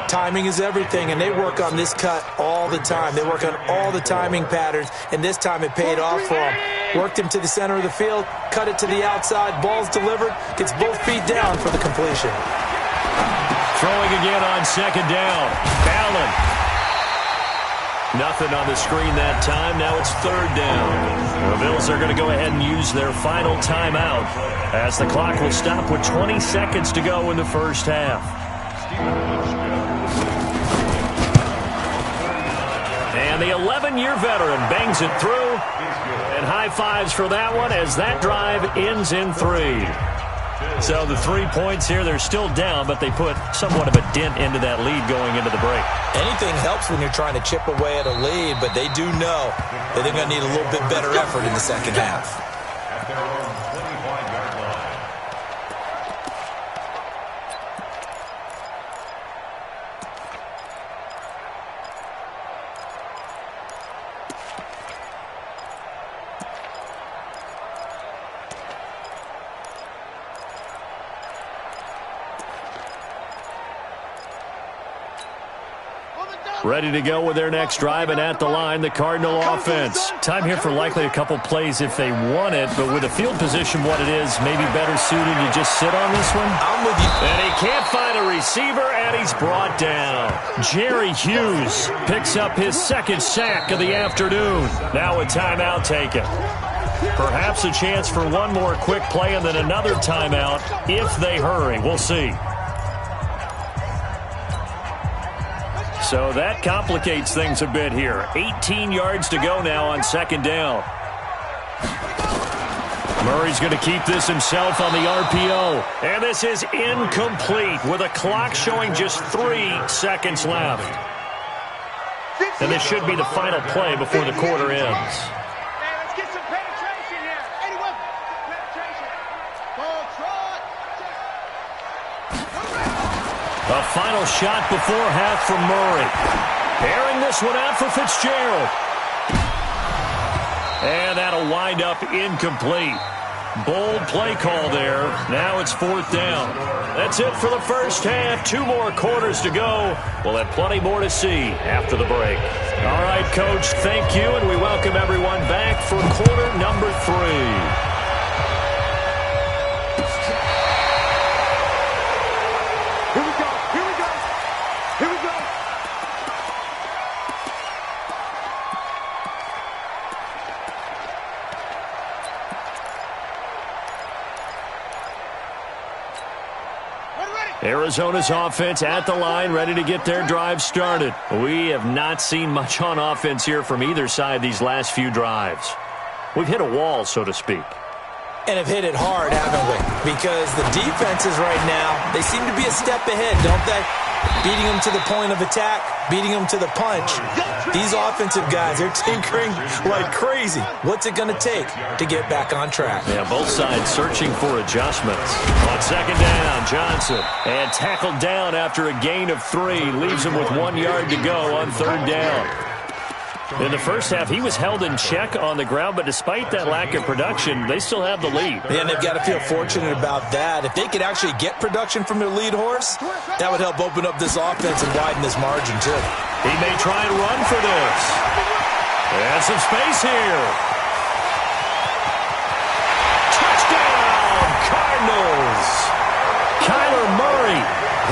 Timing is everything, and they work on this cut all the time. They work on all the timing patterns, and this time it paid off for him. Worked him to the center of the field, cut it to the outside, ball's delivered, gets both feet down for the completion. Throwing again on 2nd down. Allen. Nothing on the screen that time. Now it's 3rd down. The Bills are going to go ahead and use their final timeout as the clock will stop with 20 seconds to go in the first half. And the 11-year veteran bangs it through. And high fives for that one as that drive ends in 3. So the 3 points here, they're still down, but they put somewhat of a dent into that lead going into the break. Anything helps when you're trying to chip away at a lead, but they do know that they're going to need a little bit better effort in the second half. At their own 25-yard line. Ready to go with their next drive, and at the line, the Cardinal offense. Time here for likely a couple plays if they want it, but with the field position what it is, maybe better suited to just sit on this one. I'm with you. And he can't find a receiver, and he's brought down. Jerry Hughes picks up his 2nd sack of the afternoon. Now a timeout taken. Perhaps a chance for one more quick play and then another timeout if they hurry. We'll see. So that complicates things a bit here. 18 yards to go now on 2nd down. Murray's going to keep this himself on the RPO. And this is incomplete with a clock showing just 3 seconds left. And this should be the final play before the quarter ends. Let's get some penetration here. 81. Penetration. Ball trot. A final shot before half from Murray. Airing this one out for Fitzgerald. And that'll wind up incomplete. Bold play call there. Now it's 4th down. That's it for the first half. 2 more quarters to go. We'll have plenty more to see after the break. All right, Coach, thank you, and we welcome everyone back for quarter number 3. Arizona's offense at the line, ready to get their drive started. We have not seen much on offense here from either side these last few drives. We've hit a wall, so to speak. And have hit it hard, haven't we? Because the defenses right now, they seem to be a step ahead, don't they? Beating them to the point of attack, beating them to the punch. These offensive guys, they're tinkering like crazy. What's it going to take to get back on track? Yeah, both sides searching for adjustments. On 2nd down, Johnson. And tackled down after a gain of 3. Leaves him with 1 yard to go on 3rd down. In the first half, he was held in check on the ground, but despite that lack of production, they still have the lead. And they've got to feel fortunate about that. If they could actually get production from their lead horse, that would help open up this offense and widen this margin, too. He may try and run for this. And some space here. Touchdown, Cardinals. Kyler Murray,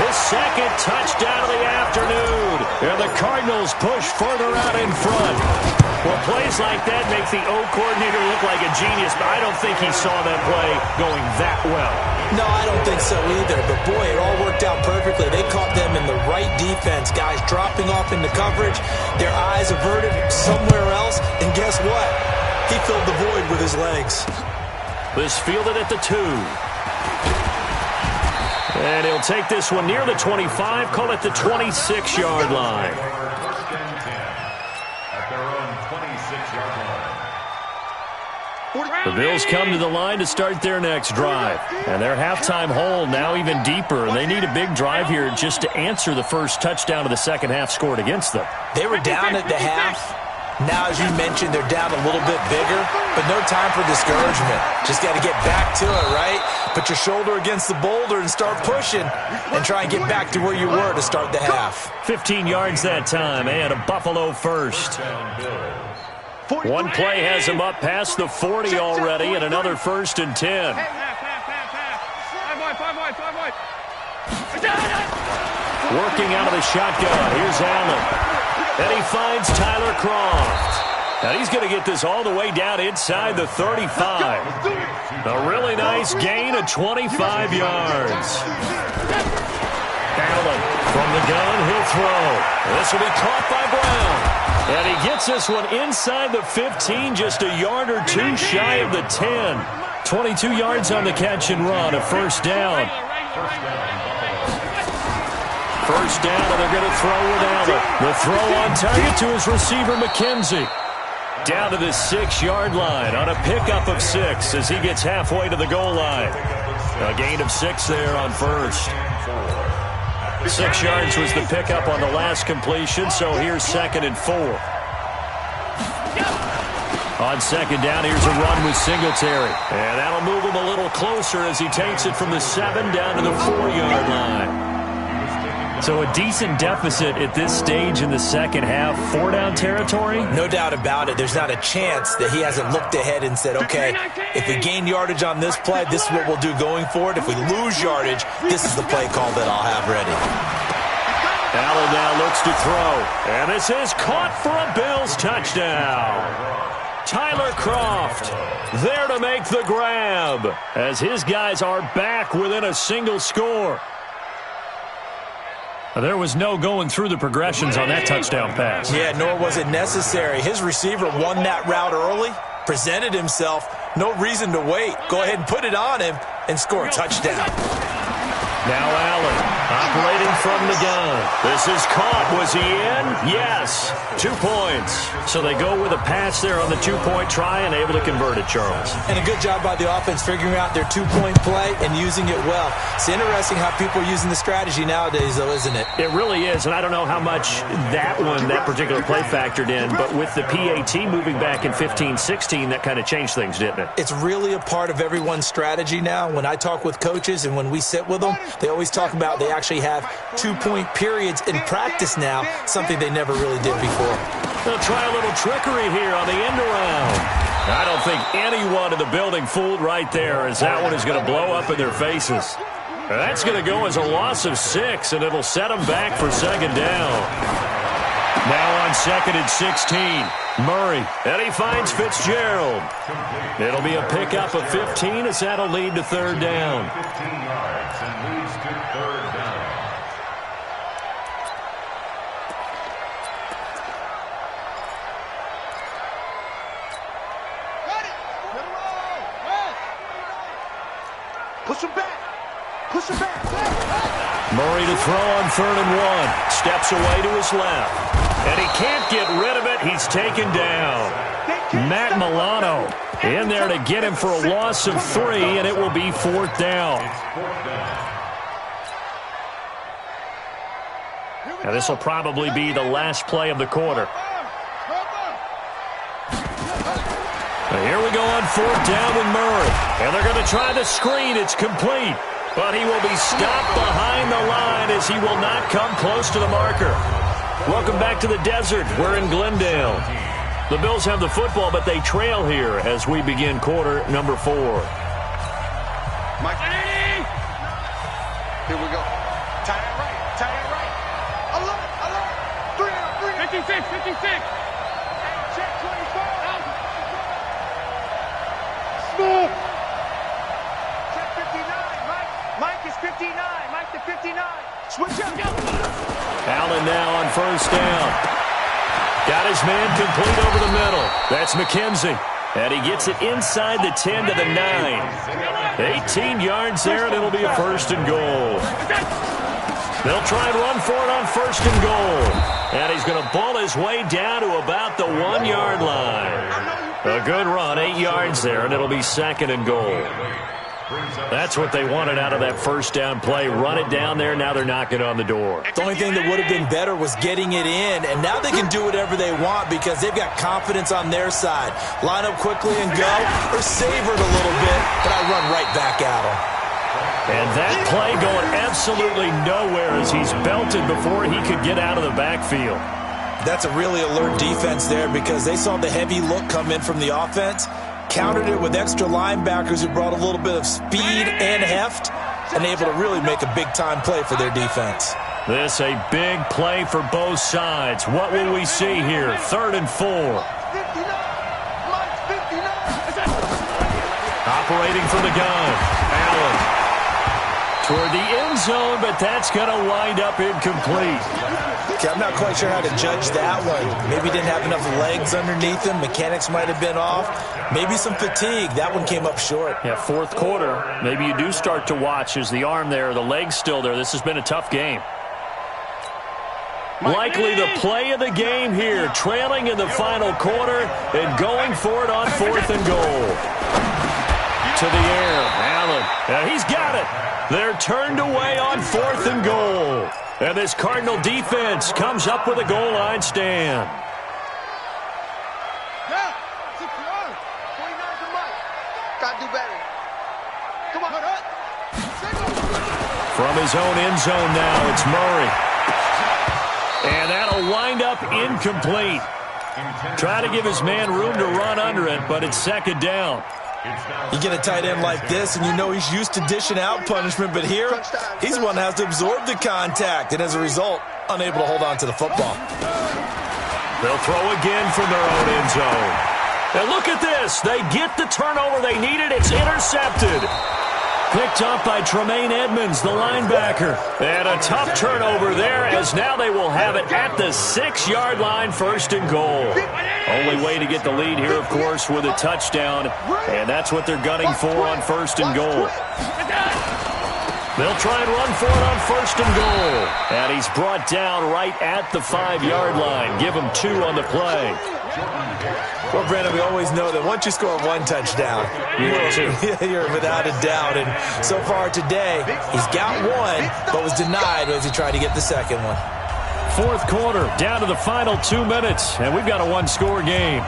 his 2nd touchdown of the afternoon. And the Cardinals push further out in front. Well, plays like that make the O coordinator look like a genius, but I don't think he saw that play going that well. No, I don't think so either. But, boy, it all worked out perfectly. They caught them in the right defense. Guys dropping off into coverage, their eyes averted somewhere else. And guess what? He filled the void with his legs. This fielded at the 2. And he'll take this one near the 25, call it the 26-yard line. At their own 26-yard line. The Bills come to the line to start their next drive. And their halftime hole now even deeper. They need a big drive here just to answer the first touchdown of the second half scored against them. They were down at the half. Now, as you mentioned, they're down a little bit bigger, but no time for discouragement. Just got to get back to it, right? Put your shoulder against the boulder and start pushing and try and get back to where you were to start the half. 15 yards that time and a Buffalo first. One play has him up past the 40 already and another 1st and 10. Working out of the shotgun. Here's Allen. And he finds Tyler Croft. Now he's going to get this all the way down inside the 35. A really nice gain of 25 yards. Allen from the gun, he'll throw. This will be caught by Brown. And he gets this one inside the 15, just a yard or 2 shy of the 10. 22 yards on the catch and run, a 1st down. First down, and they're going to throw with Allen. The throw on target to his receiver, McKenzie. Down to the 6-yard line on a pickup of 6 as he gets halfway to the goal line. A gain of 6 there on 1st. 6 yards was the pickup on the last completion, so here's 2nd and 4. On 2nd down, here's a run with Singletary. And that'll move him a little closer as he takes it from the 7 down to the 4-yard line. So a decent deficit at this stage in the second half. 4-down territory? No doubt about it. There's not a chance that he hasn't looked ahead and said, okay, if we gain yardage on this play, this is what we'll do going forward. If we lose yardage, this is the play call that I'll have ready. Allen now looks to throw. And this is caught for a Bills touchdown. Tyler Croft there to make the grab as his guys are back within a single score. There was no going through the progressions on that touchdown pass. Yeah, nor was it necessary. His receiver won that route early, presented himself, no reason to wait. Go ahead and put it on him and score a touchdown. Now Allen Operating from the gun. This is caught. Was he in? Yes. 2 points. So they go with a pass there on the 2-point try and able to convert it, Charles. And a good job by the offense figuring out their 2-point play and using it well. It's interesting how people are using the strategy nowadays, though, isn't it? It really is, and I don't know how much that particular play factored in, but with the PAT moving back in 15-16, that kind of changed things, didn't it? It's really a part of everyone's strategy now. When I talk with coaches and when we sit with them, they always talk about they actually have 2-point periods in practice now, something they never really did before. They'll try a little trickery here on the end around. I don't think anyone in the building fooled right there, as that one is going to blow up in their faces. That's going to go as a loss of 6, and it'll set them back for second down. Now on 2nd and 16, Murray, and he finds Fitzgerald. It'll be a pickup of 15, as that'll lead to third down. 15 yards and leads to third down. Push him back. Push him back. Murray to throw on 3rd and 1. Steps away to his left. And he can't get rid of it. He's taken down. Matt Milano in there to get him for a loss of 3, and it will be 4th down. Now this will probably be the last play of the quarter. Now here we go on 4th down with Murray. And they're going to try the screen. It's complete. But he will be stopped behind the line as he will not come close to the marker. Welcome back to the desert. We're in Glendale. The Bills have the football, but they trail here as we begin quarter number 4. Mike. Here we go. Tie it right. Tie it right. Alert. 56. Check 24. Smooth. Check 59. Mike is 59. Mike to 59. Switch up. Allen now on 1st down. Got his man complete over the middle. That's McKenzie. And he gets it inside the 10 to the 9. 18 yards there, and it'll be a 1st and goal. They'll try and run for it on 1st and goal. And he's going to ball his way down to about the 1-yard line. A good run, 8 yards there, and it'll be 2nd and goal. That's what they wanted out of that 1st down play. Run it down there. Now they're knocking on the door. The only thing that would have been better was getting it in, and now they can do whatever they want because they've got confidence on their side. Line up quickly and go, or savor it a little bit, but I run right back at them. And that play going absolutely nowhere as he's belted before he could get out of the backfield. That's a really alert defense there because they saw the heavy look come in from the offense, countered it with extra linebackers who brought a little bit of speed and heft, and able to really make a big-time play for their defense. This a big play for both sides. What will we see here? 3rd and 4. 59. Mike's 59. Operating from the gun. Allen toward the end zone, but that's going to wind up incomplete. Okay, I'm not quite sure how to judge that one. Maybe he didn't have enough legs underneath him. Mechanics might have been off. Maybe some fatigue. That one came up short. Yeah, 4th quarter. Maybe you do start to watch as the arm there, the leg's still there. This has been a tough game. Likely the play of the game here, trailing in the final quarter and going for it on 4th and goal. To the air, Allen. Now he's got it. They're turned away on 4th and goal. And this Cardinal defense comes up with a goal line stand. Yeah. 29's the Mike. Gotta do better. Come on. From his own end zone now, it's Murray. And that'll wind up incomplete. Try to give his man room to run under it, but it's 2nd down. You get a tight end like this, and you know he's used to dishing out punishment, but here, he's one that has to absorb the contact, and as a result, unable to hold on to the football. They'll throw again from their own end zone. And look at this. They get the turnover they needed. It's intercepted. Picked up by Tremaine Edmonds, the linebacker. And a tough turnover there, as now they will have it at the 6-yard line, 1st and goal. Only way to get the lead here, of course, with a touchdown. And that's what they're gunning for on 1st and goal. They'll try and run for it on 1st and goal. And he's brought down right at the 5-yard line. Give him 2 on the play. Well, Brandon, we always know that once you score 1 touchdown, you're without a doubt. And so far today, he's got 1, but was denied as he tried to get the second one. 4th quarter, down to the final 2 minutes, and we've got a 1-score game.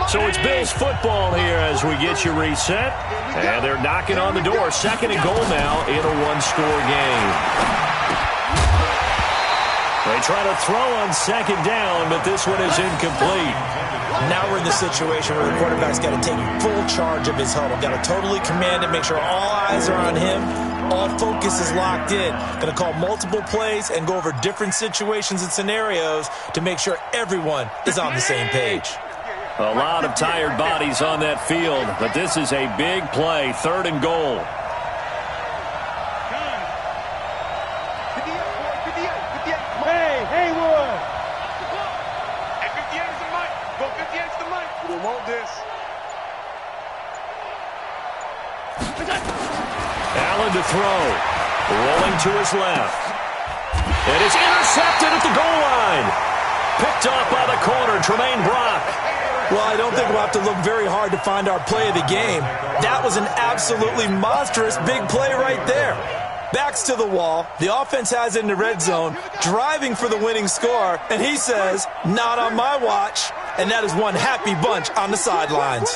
So it's Bills football here as we get you reset. And they're knocking on the door. 2nd and goal now in a 1-score game. They try to throw on 2nd down, but this one is incomplete. Now we're in the situation where the quarterback's got to take full charge of his huddle. Got to totally command it, make sure all eyes are on him. All focus is locked in. Going to call multiple plays and go over different situations and scenarios to make sure everyone is on the same page. A lot of tired bodies on that field, but this is a big play. 3rd and goal. Hey, Haywood! Hey, 58 is the mic. Go 58 is the mic. We want this. Allen to throw. Rolling to his left. It is intercepted at the goal line. Picked off by the corner, Tremaine Brock. Well, I don't think we'll have to look very hard to find our play of the game. That was an absolutely monstrous big play right there. Backs to the wall. The offense has it in the red zone, driving for the winning score, and he says, not on my watch. And that is one happy bunch on the sidelines.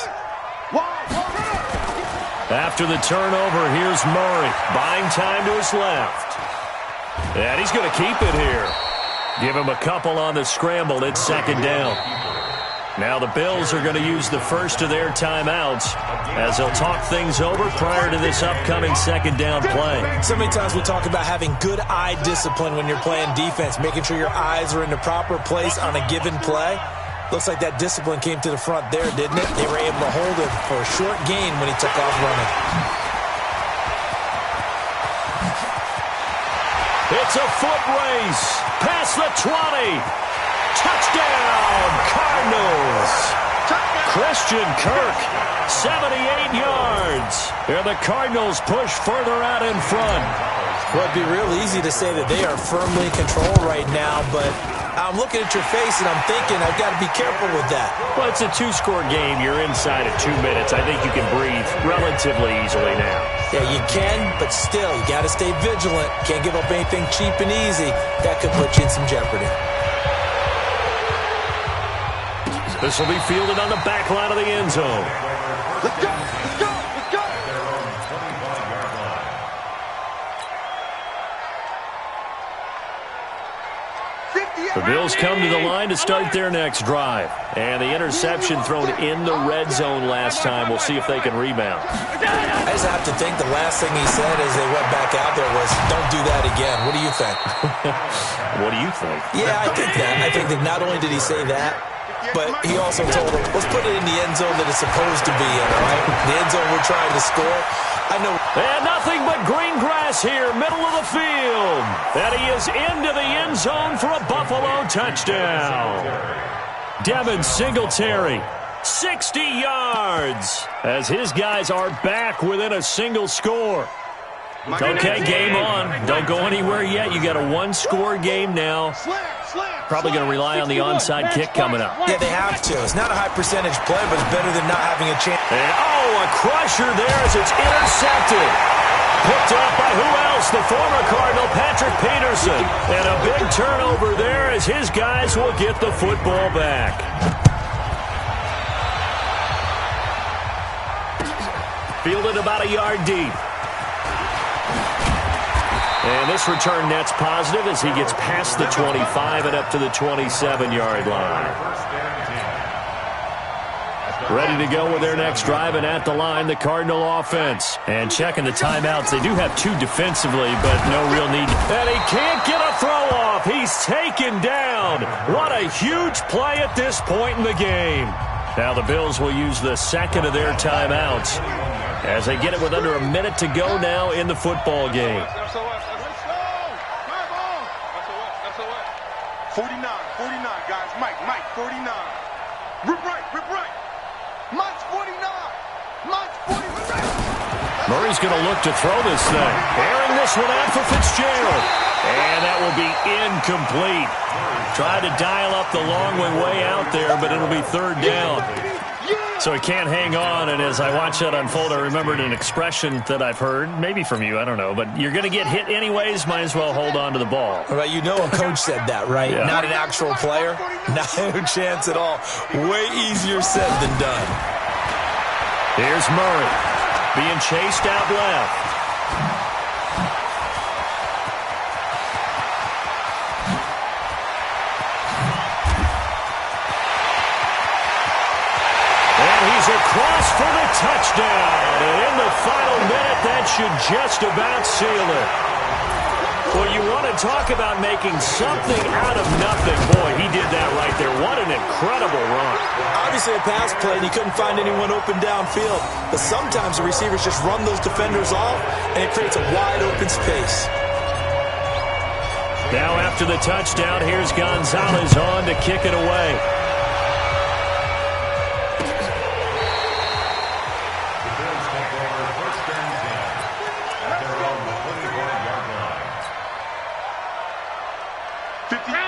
After the turnover, here's Murray. Buying time to his left. And he's going to keep it here. Give him a couple on the scramble. It's 2nd down. Now the Bills are going to use the first of their timeouts as they'll talk things over prior to this upcoming 2nd down play. So many times we talk about having good eye discipline when you're playing defense, making sure your eyes are in the proper place on a given play. Looks like that discipline came to the front there, didn't it? They were able to hold him for a short gain when he took off running. It's a foot race. Past the 20. Touchdown, Cardinals. Christian Kirk, 78 yards. And the Cardinals push further out in front. Well, it'd be real easy to say that they are firmly in control right now, but I'm looking at your face and I'm thinking I've got to be careful with that. Well, it's a 2-score game. You're inside of 2 minutes. I think you can breathe relatively easily now. Yeah, you can, but still, you got to stay vigilant. Can't give up anything cheap and easy. That could put you in some jeopardy. This will be fielded on the back line of the end zone. Let's go! Let's go! Let's go! The Bills come to the line to start their next drive. And the interception thrown in the red zone last time. We'll see if they can rebound. I just have to think the last thing he said as they went back out there was, don't do that again. What do you think? What do you think? Yeah, I think that. I think that not only did he say that, but he also told him, let's put it in the end zone that it's supposed to be in, all right? The end zone we're trying to score. I know. And nothing but green grass here, middle of the field. And he is into the end zone for a Buffalo touchdown. Devin Singletary, 60 yards, as his guys are back within a single score. Okay, game on. Don't go anywhere yet. You got a 1-score game now. Probably going to rely on the onside kick coming up. Yeah, they have to. It's not a high percentage play, but it's better than not having a chance. And, a crusher there as it's intercepted. Picked up by who else? The former Cardinal, Patrick Peterson. And a big turnover there as his guys will get the football back. Fielded about a yard deep. And this return net's positive as he gets past the 25 and up to the 27-yard line. Ready to go with their next drive, and at the line, the Cardinal offense. And checking the timeouts, they do have 2 defensively, but no real need. And he can't get a throw off. He's taken down. What a huge play at this point in the game. Now the Bills will use the second of their timeouts as they get it with under a minute to go now in the football game. 49, guys. Mike, 49. Rip right. Mine's 49. Mine's 49. Murray's going to look to throw this thing. Airing this one out for Fitzgerald. And that will be incomplete. Tried to dial up the long way out there, but it'll be third down. So he can't hang on, and as I watch that unfold, I remembered an expression that I've heard, maybe from you, I don't know, but you're going to get hit anyways, might as well hold on to the ball. Well, you know a coach said that, right? Yeah. Not an actual player. No chance at all. Way easier said than done. Here's Murray being chased out left. Across for the touchdown. And in the final minute, that should just about seal it. Well, you want to talk about making something out of nothing. Boy, he did that right there. What an incredible run. Obviously a pass play, and he couldn't find anyone open downfield. But sometimes the receivers just run those defenders off, and it creates a wide open space. Now after the touchdown, here's Gonzalez on to kick it away.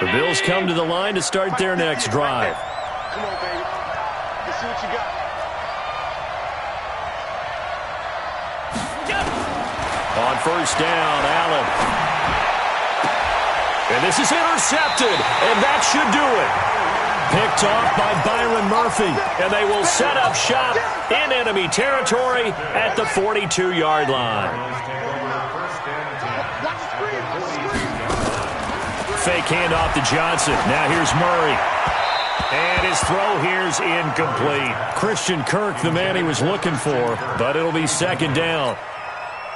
The Bills come to the line to start their next drive. Come on, baby. Let's see what you got. On first down, Allen. And this is intercepted, and that should do it. Picked off by Byron Murphy, and they will set up shop in enemy territory at the 42-yard line. Fake handoff to Johnson. Now here's Murray. And his throw here's incomplete. Christian Kirk, the man he was looking for, but it'll be second down.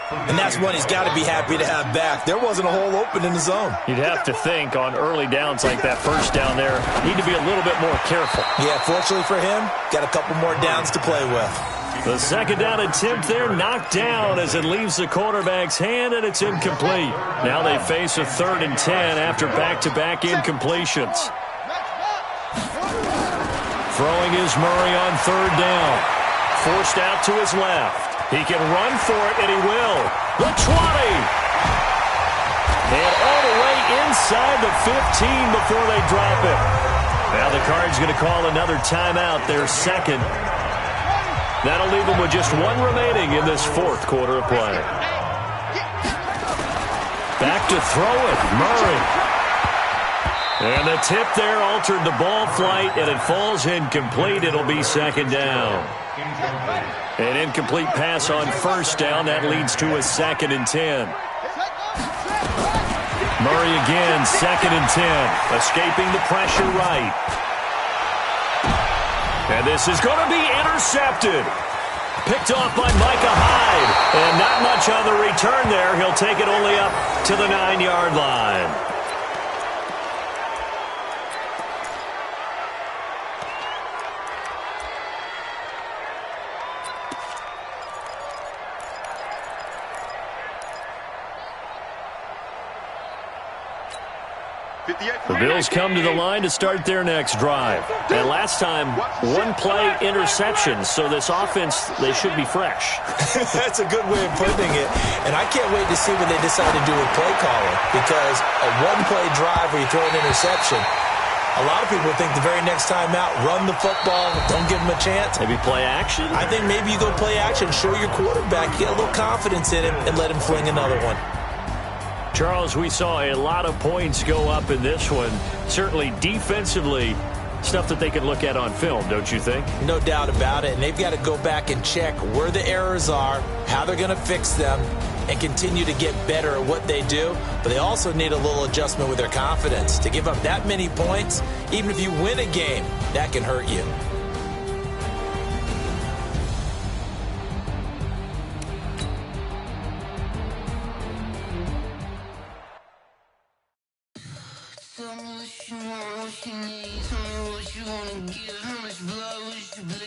And that's one he's got to be happy to have back. There wasn't a hole open in the zone. You'd have to think on early downs like that first down there, need to be a little bit more careful. Yeah, fortunately for him, got a couple more downs to play with. The second down attempt there knocked down as it leaves the quarterback's hand, and it's incomplete. Now they face a 3rd and 10 after back-to-back incompletions. Throwing is Murray on 3rd down. Forced out to his left. He can run for it, and he will. The 20. And all the way inside the 15 before they drop it. Now the Cards going to call another timeout, their second. That'll leave them with just one remaining in this 4th quarter of play. Back to throw it, Murray. And the tip there altered the ball flight, and it falls incomplete. It'll be second down. An incomplete pass on first down. That leads to a 2nd and 10. Murray again, 2nd and 10. Escaping the pressure right. And this is going to be intercepted. Picked off by Micah Hyde. And not much on the return there. He'll take it only up to the 9-yard line. The Bills come to the line to start their next drive. And last time, one-play interception, so this offense, they should be fresh. That's a good way of putting it. And I can't wait to see what they decide to do with play calling, because a one-play drive where you throw an interception, a lot of people think the very next time out, run the football, don't give them a chance. Maybe play action? I think maybe you go play action, show your quarterback, get a little confidence in him, and let him fling another one. Charles, we saw a lot of points go up in this one. Certainly defensively, stuff that they can look at on film, don't you think? No doubt about it. And they've got to go back and check where the errors are, how they're going to fix them, and continue to get better at what they do. But they also need a little adjustment with their confidence. To give up that many points, even if you win a game, that can hurt you. Tell me what you want, what you need. Tell me what you wanna give. How much blood would you bleed?